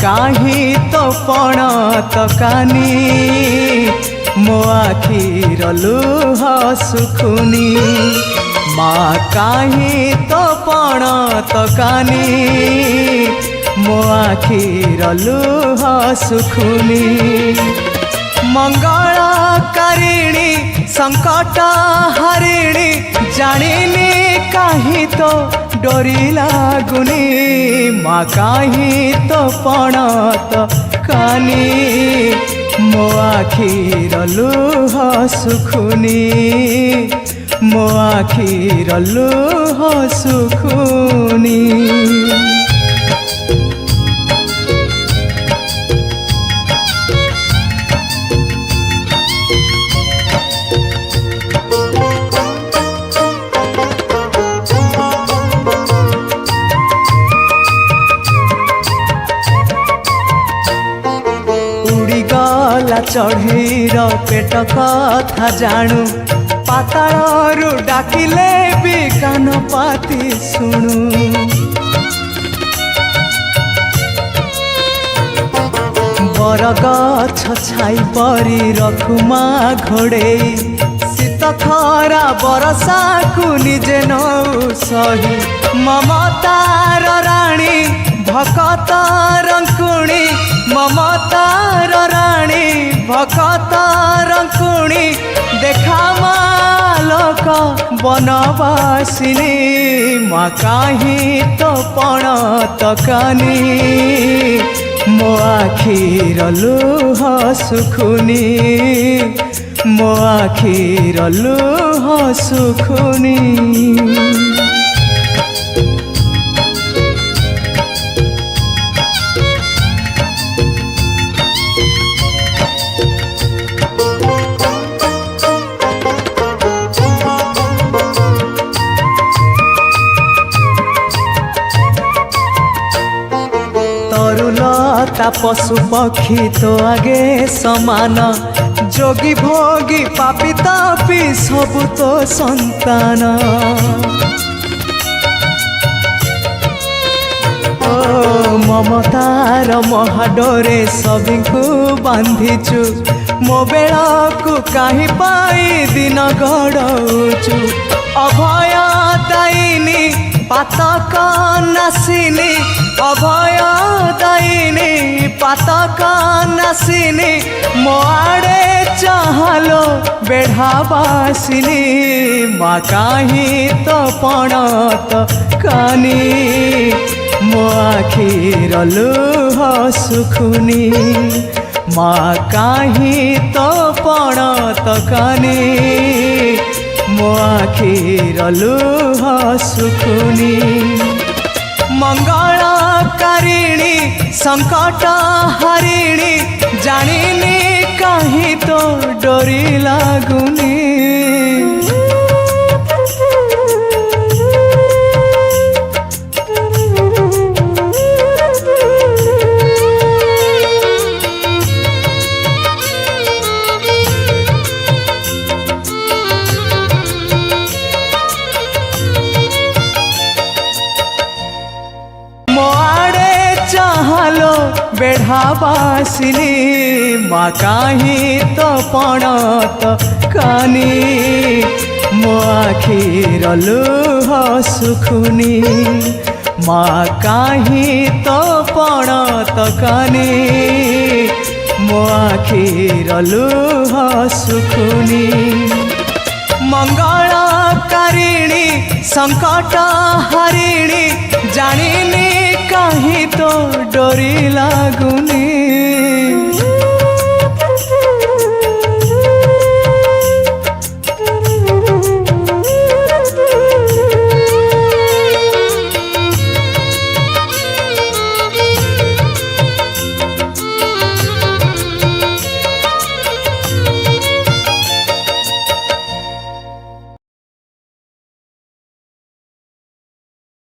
काहि तो पण तकानी मो आखिर लुह सुखुनी माँ काहि तो पण तकानी मो आखिर लुह सुखुनी मंगलकारिणी संकट हरिणी जानिनी काहि तो डोरी लागुनी माँ काहि तो पण तकानी मो आखिर लुह सुखुनी मो आखिर लुह सुखुनी। चढ़ीर पेट कथा जानू पातालू डाकिले भी कान पाती शुणु बरगछ छाई परी रखुमा घोड़े शीत खरा बरसा को निजे नौ सही ममतार राणी भकत रंकुणी ममतार राणी भकत रंकुणी देखा मालक बनवासिनी माँ काहि तो पण तकानी मो आखिर लुह सुखुनी मो आखिर लुह सुखुनी। तरुलता पशु पक्षी तो आगे समान जोगी भोगी पापी तापी सबु तो संतान ओ ममतार महाडोरे सभी को बांधिचु मो बेला को कहीं पाई दिन गड़ौचु अभय दायिनी पातक नासिनी अभय दायिनी पातक नासिनी मो आड़े चाहलो बेढ़ावासिनी माँ काहि तो पण तकानी मो आखिर लुह सुखुनी माँ काहि तो पण तकानी मो आखिर लुह सुखुनी मंगलकारिणी संकट हरिणी जानिनी काहि तो डोरी लागुनी बेढ़ावासिनी माँ काहि तो पण तकानी मो आखिर लुह सुखुनी माँ काहि तो पण तकानी मो आखिर लुह सुखुनी मंगलकारिणी संकट हरिणी जानिनी काहि तो डोरी लागुनी।